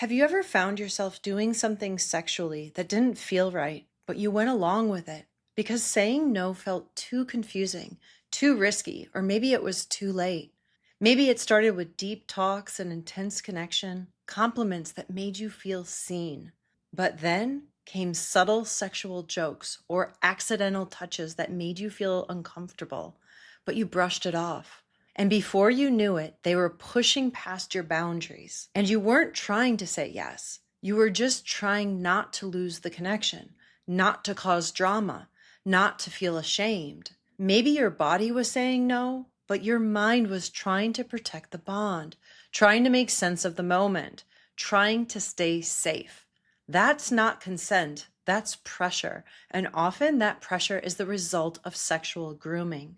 Have you ever found yourself doing something sexually that didn't feel right, but you went along with it because saying no felt too confusing, too risky, or maybe it was too late? Maybe it started with deep talks and intense connection, compliments that made you feel seen. But then came subtle sexual jokes or accidental touches that made you feel uncomfortable, but you brushed it off. And before you knew it, they were pushing past your boundaries. And you weren't trying to say yes. You were just trying not to lose the connection, not to cause drama, not to feel ashamed. Maybe your body was saying no, but your mind was trying to protect the bond, trying to make sense of the moment, trying to stay safe. That's not consent, that's pressure. And often that pressure is the result of sexual grooming.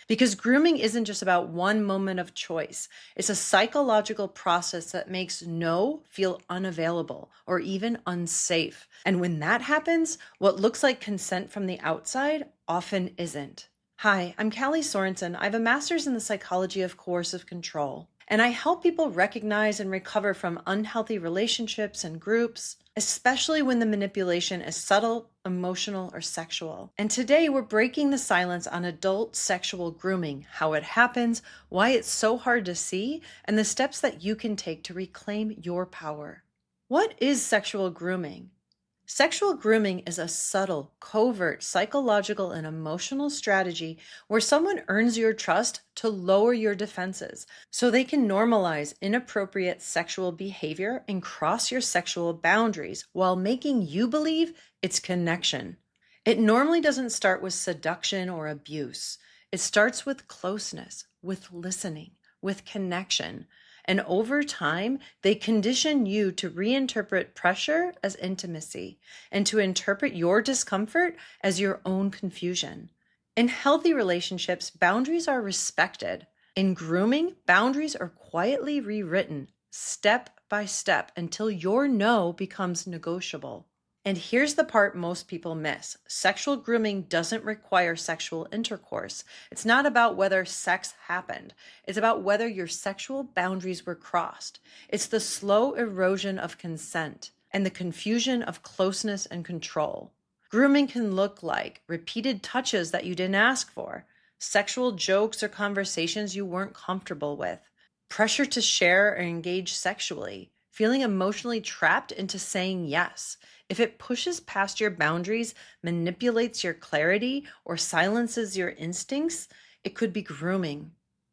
Because grooming isn't just about one moment of choice. It's a psychological process that makes no feel unavailable or even unsafe. And when that happens, what looks like consent from the outside often isn't. Hi, I'm Callie Sorensen. I have a master's in the psychology of coercive control, and I help people recognize and recover from unhealthy relationships and groups, especially when the manipulation is subtle, emotional, or sexual. And today we're breaking the silence on adult sexual grooming, how it happens, why it's so hard to see, and the steps that you can take to reclaim your power. What is sexual grooming? Sexual grooming is a subtle, covert, psychological, and emotional strategy where someone earns your trust to lower your defenses so they can normalize inappropriate sexual behavior and cross your sexual boundaries while making you believe it's connection. It normally doesn't start with seduction or abuse. It starts with closeness, with listening, with connection. And over time, they condition you to reinterpret pressure as intimacy and to interpret your discomfort as your own confusion. In healthy relationships, boundaries are respected. In grooming, boundaries are quietly rewritten step by step until your no becomes negotiable. And here's the part most people miss. Sexual grooming doesn't require sexual intercourse. It's not about whether sex happened. It's about whether your sexual boundaries were crossed. It's the slow erosion of consent and the confusion of closeness and control. Grooming can look like repeated touches that you didn't ask for, sexual jokes or conversations you weren't comfortable with, pressure to share or engage sexually, feeling emotionally trapped into saying yes. If it pushes past your boundaries, manipulates your clarity, or silences your instincts, it could be grooming.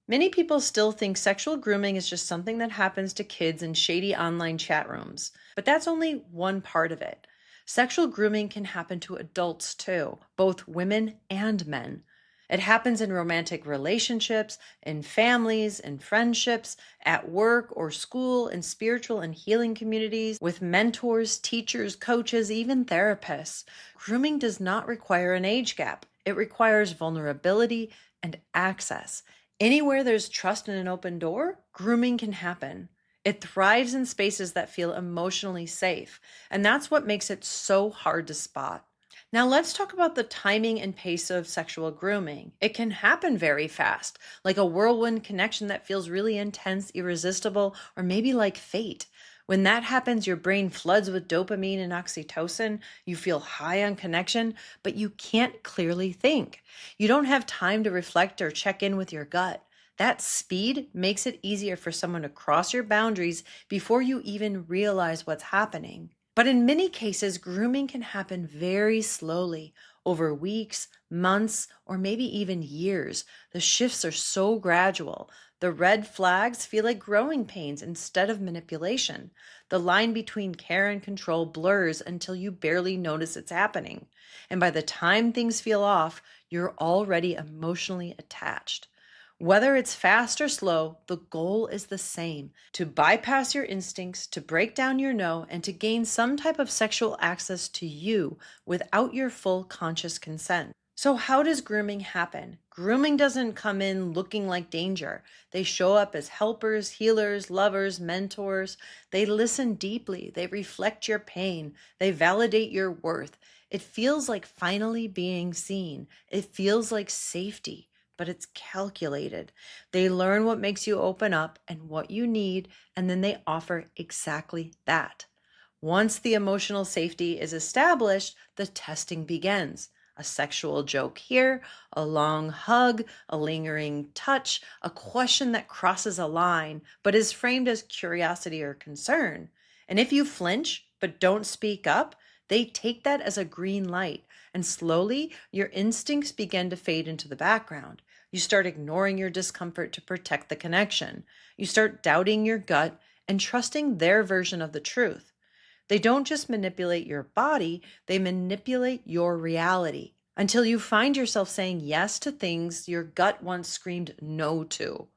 Many people still think sexual grooming is just something that happens to kids in shady online chat rooms, but that's only one part of it. Sexual grooming can happen to adults too, both women and men. It happens in romantic relationships, in families, in friendships, at work or school, in spiritual and healing communities, with mentors, teachers, coaches, even therapists. Grooming does not require an age gap. It requires vulnerability and access. Anywhere there's trust and an open door, grooming can happen. It thrives in spaces that feel emotionally safe, and that's what makes it so hard to spot. Now, let's talk about the timing and pace of sexual grooming. It can happen very fast, like a whirlwind connection that feels really intense, irresistible, or maybe like fate. When that happens, your brain floods with dopamine and oxytocin. You feel high on connection, but you can't clearly think. You don't have time to reflect or check in with your gut. That speed makes it easier for someone to cross your boundaries before you even realize what's happening. But in many cases, grooming can happen very slowly, over weeks, months, or maybe even years. The shifts are so gradual. The red flags feel like growing pains instead of manipulation. The line between care and control blurs until you barely notice it's happening. And by the time things feel off, you're already emotionally attached. Whether it's fast or slow, the goal is the same: to bypass your instincts, to break down your no, and to gain some type of sexual access to you without your full conscious consent. So, how does grooming happen? Grooming doesn't come in looking like danger. They show up as helpers, healers, lovers, mentors. They listen deeply. They reflect your pain. They validate your worth. It feels like finally being seen. It feels like safety. but it's calculated. They learn what makes you open up and what you need, and then they offer exactly that. Once the emotional safety is established, the testing begins. A sexual joke here, a long hug, a lingering touch, a question that crosses a line but is framed as curiosity or concern. And if you flinch but don't speak up, they take that as a green light, and slowly your instincts begin to fade into the background. You start ignoring your discomfort to protect the connection. You start doubting your gut and trusting their version of the truth. They don't just manipulate your body, they manipulate your reality until you find yourself saying yes to things your gut once screamed no to.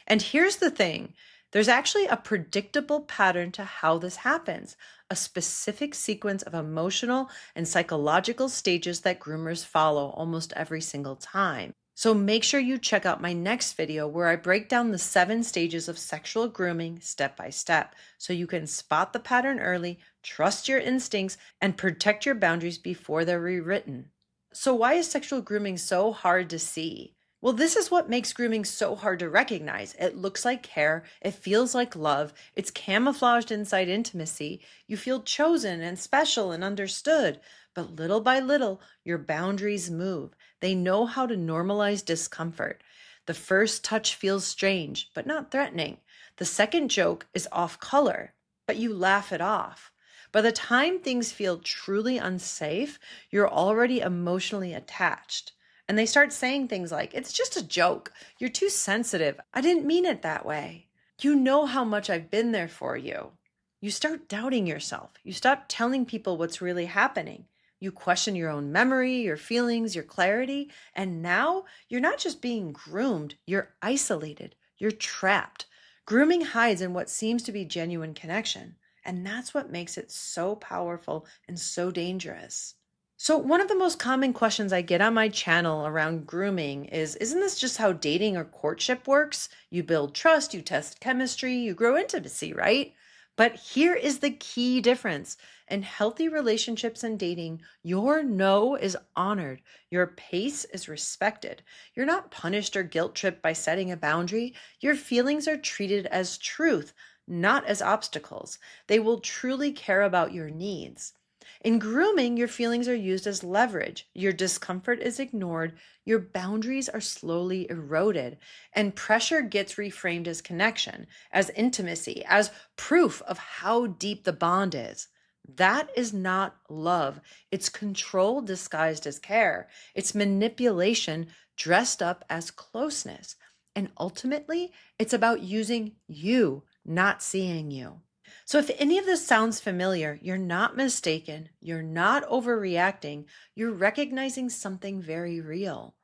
And here's the thing, there's actually a predictable pattern to how this happens, a specific sequence of emotional and psychological stages that groomers follow almost every single time. So make sure you check out my next video where I break down the 7 stages of sexual grooming step by step so you can spot the pattern early, trust your instincts, and protect your boundaries before they're rewritten. So why is sexual grooming so hard to see? Well, this is what makes grooming so hard to recognize. It looks like care, it feels like love, it's camouflaged inside intimacy. You feel chosen and special and understood. But little by little, your boundaries move. They know how to normalize discomfort. The first touch feels strange, but not threatening. The second joke is off color, but you laugh it off. By the time things feel truly unsafe, you're already emotionally attached. And they start saying things like, it's just a joke. You're too sensitive. I didn't mean it that way. You know how much I've been there for you. You start doubting yourself. You stop telling people what's really happening. You question your own memory, your feelings, your clarity. And now you're not just being groomed, you're isolated. You're trapped. Grooming hides in what seems to be genuine connection. And that's what makes it so powerful and so dangerous. So one of the most common questions I get on my channel around grooming is, isn't this just how dating or courtship works? You build trust, you test chemistry, you grow intimacy, right? But here is the key difference. In healthy relationships and dating, your no is honored. Your pace is respected. You're not punished or guilt-tripped by setting a boundary. Your feelings are treated as truth, not as obstacles. They will truly care about your needs. In grooming, your feelings are used as leverage. Your discomfort is ignored. Your boundaries are slowly eroded. And pressure gets reframed as connection, as intimacy, as proof of how deep the bond is. That is not love. It's control disguised as care. It's manipulation dressed up as closeness. And ultimately, it's about using you, not seeing you. So if any of this sounds familiar, you're not mistaken, you're not overreacting, you're recognizing something very real.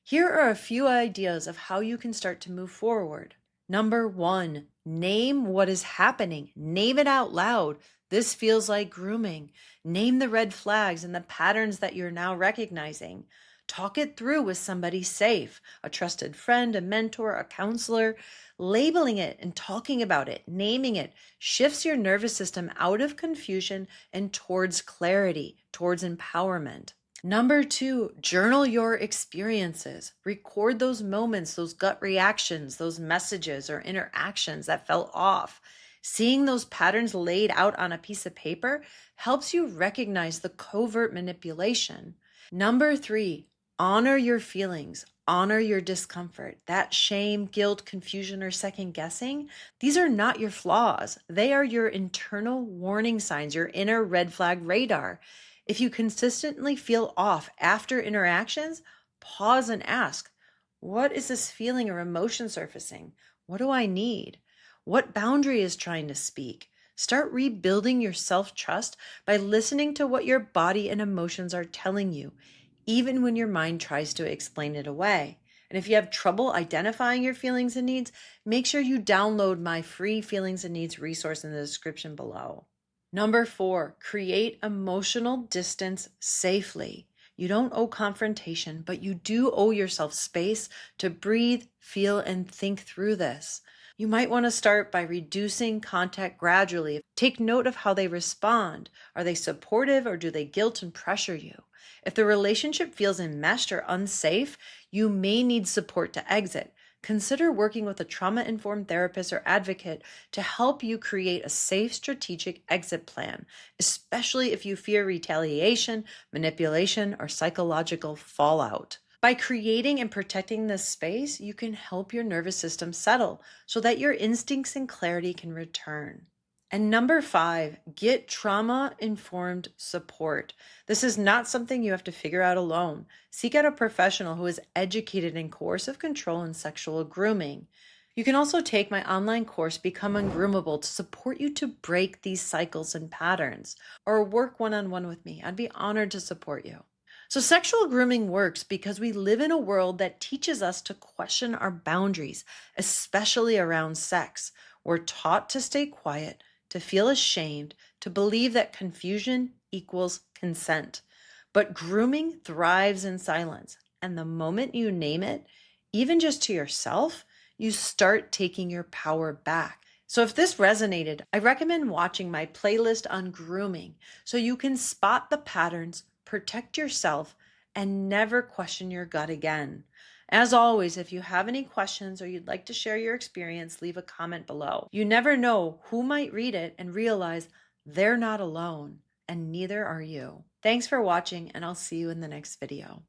Here are a few ideas of how you can start to move forward. Number 1, name what is happening. Name it out loud. This feels like grooming. Name the red flags and the patterns that you're now recognizing. Talk it through with somebody safe, a trusted friend, a mentor, a counselor. Labeling it and talking about it, naming it, shifts your nervous system out of confusion and towards clarity, towards empowerment. Number 2, journal your experiences. Record those moments, those gut reactions, those messages or interactions that felt off. Seeing those patterns laid out on a piece of paper helps you recognize the covert manipulation. Number 3, honor your feelings. Honor your discomfort. That shame, guilt, confusion, or second guessing, these are not your flaws. They are your internal warning signs, your inner red flag radar. If you consistently feel off after interactions, pause and ask, what is this feeling or emotion surfacing? What do I need? What boundary is trying to speak? Start rebuilding your self-trust by listening to what your body and emotions are telling you, even when your mind tries to explain it away. And if you have trouble identifying your feelings and needs, make sure you download my free feelings and needs resource in the description below. Number 4, create emotional distance safely. You don't owe confrontation, but you do owe yourself space to breathe, feel, and think through this. You might want to start by reducing contact gradually. Take note of how they respond. Are they supportive or do they guilt and pressure you? If the relationship feels enmeshed or unsafe, you may need support to exit. Consider working with a trauma-informed therapist or advocate to help you create a safe, strategic exit plan, especially if you fear retaliation, manipulation, or psychological fallout. By creating and protecting this space, you can help your nervous system settle so that your instincts and clarity can return. And number 5, get trauma-informed support. This is not something you have to figure out alone. Seek out a professional who is educated in coercive control and sexual grooming. You can also take my online course, Become Ungroomable, to support you to break these cycles and patterns, or work one-on-one with me. I'd be honored to support you. So sexual grooming works because we live in a world that teaches us to question our boundaries, especially around sex. We're taught to stay quiet, to feel ashamed, to believe that confusion equals consent. But grooming thrives in silence. And the moment you name it, even just to yourself, you start taking your power back. So if this resonated, I recommend watching my playlist on grooming so you can spot the patterns, protect yourself, and never question your gut again. As always, if you have any questions or you'd like to share your experience, leave a comment below. You never know who might read it and realize they're not alone, and neither are you. Thanks for watching, and I'll see you in the next video.